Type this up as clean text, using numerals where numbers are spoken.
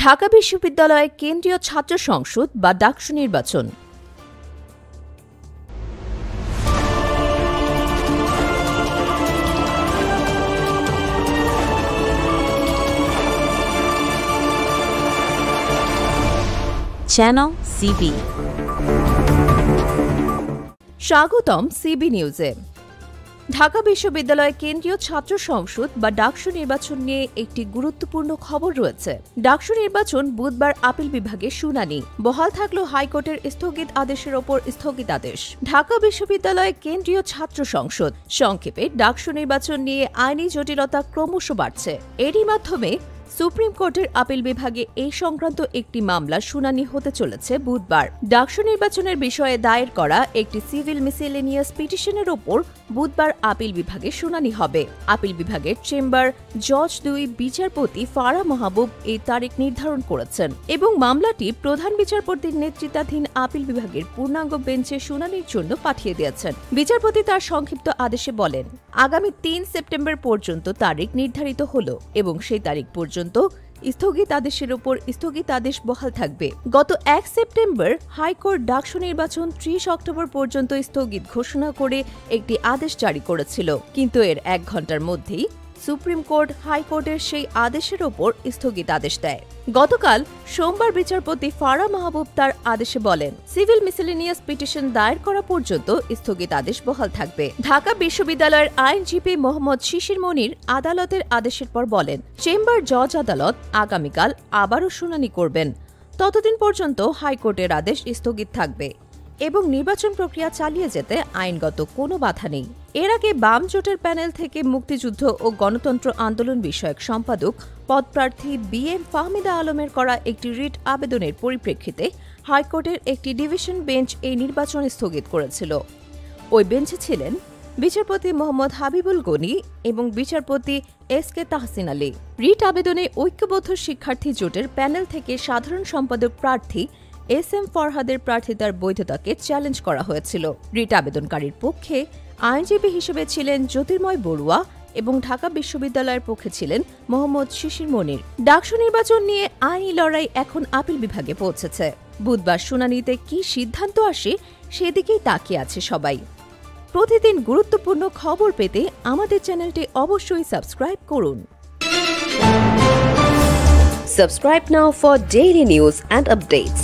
ঢাকা বিশ্ববিদ্যালয়ে কেন্দ্রীয় ছাত্র সংসদ বা ডাকসু নির্বাচন। Channel CB. স্বাগতম সিবি নিউজে। ঢাকা বিশ্ববিদ্যালয় কেন্দ্রীয় ছাত্র সংসদ বা ডাকসু নির্বাচন নিয়ে একটি গুরুত্বপূর্ণ খবর রয়েছে। ডাকসু নির্বাচন বুধবার আপিল বিভাগে শুনানি, বহাল থাকলো হাইকোর্টের স্থগিত আদেশের ওপর স্থগিতাদেশ। ঢাকা বিশ্ববিদ্যালয় কেন্দ্রীয় ছাত্র সংসদ সংক্ষেপে ডাকসু নির্বাচন নিয়ে আইনি জটিলতা ক্রমশ বাড়ছে। এরই মাধ্যমে সুপ্রিম কোর্টের আপিল বিভাগে এই সংক্রান্ত একটি মামলার শুনানি হতে চলেছে বুধবার। ডাকসু নির্বাচনের বিষয়ে দায়ের করা একটি সিভিল মিসেলেনিয়াস পিটিশনের ওপর বুধবার আপিল বিভাগে শুনানি হবে। আপিল বিভাগের চেম্বার জজ ২ বিচারপতি ফারাহ মাহবুব এই তারিখ নির্ধারণ করেছেন এবং মামলাটি প্রধান বিচারপতির নেতৃত্বাধীন আপিল বিভাগের পূর্ণাঙ্গ বেঞ্চে শুনানির জন্য পাঠিয়ে দিয়েছেন। বিচারপতি তার সংক্ষিপ্ত আদেশে বলেন, আগামী ৩ সেপ্টেম্বর পর্যন্ত তারিখ নির্ধারিত হল এবং সেই তারিখ পর্যন্ত স্থগিত আদেশের উপর স্থগিতাদেশ বহাল থাকবে। গত ১ সেপ্টেম্বর হাইকোর্ট ডাকসু নির্বাচন ৩০ অক্টোবর পর্যন্ত স্থগিত ঘোষণা করে একটি আদেশ জারি করেছিল, কিন্তু এর ১ ঘণ্টার মধ্যেই সুপ্রিম কোর্ট হাইকোর্টের সেই আদেশের ওপর স্থগিতাদেশ দেয়। গতকাল সোমবার বিচারপতি ফারাহ মাহবুব তার আদেশে বলেন, সিভিল মিসেলেনিয়াস পিটিশন দায়ের করা পর্যন্ত স্থগিতাদেশ বহাল থাকবে। ঢাকা বিশ্ববিদ্যালয়ের আইনজীবী মোহাম্মদ শিশির মনির আদালতের আদেশের পর বলেন, চেম্বার জজ আদালত আগামীকাল আবারও শুনানি করবেন। ততদিন পর্যন্ত হাইকোর্টের আদেশ স্থগিত থাকবে এবং নির্বাচন প্রক্রিয়া চালিয়ে যেতে আইনগত কোনো বাধা নেই। এর আগে বাম জোটের প্যানেল থেকে মুক্তিযুদ্ধ ও গণতন্ত্র আন্দোলন বিষয়ক সম্পাদক পদপ্রার্থী BM ফাহমিদা আলমের করা একটি রিট আবেদনের পরিপ্রেক্ষিতে হাইকোর্টের একটি ডিভিশন বেঞ্চ এই নির্বাচন স্থগিত করেছিল। ওই বেঞ্চে ছিলেন বিচারপতি মোহাম্মদ হাবিবুল গনি এবং বিচারপতি SK তাহসিন আলী। রিট আবেদনে ঐক্যবদ্ধ শিক্ষার্থী জোটের প্যানেল থেকে সাধারণ সম্পাদক প্রার্থী SM ফরহাদের প্রার্থিতার বৈধতাকে চ্যালেঞ্জ করা হয়েছিল। রিট আবেদনকারীর পক্ষে আইনজীবী হিসেবে ছিলেন জ্যোতির্ময় বড়ুয়া এবং ঢাকা বিশ্ববিদ্যালয়ের পক্ষে ছিলেন মোহাম্মদ শিশির মনির। ডাকসু নির্বাচন নিয়ে আইনি লড়াই এখন আপিল বিভাগে পৌঁছেছে। বুধবার শুনানিতে কি সিদ্ধান্ত আসে সেদিকেই তাকিয়ে আছে সবাই। প্রতিদিন গুরুত্বপূর্ণ খবর পেতে আমাদের চ্যানেলটি অবশ্যই সাবস্ক্রাইব করুন। Subscribe now for daily news and updates.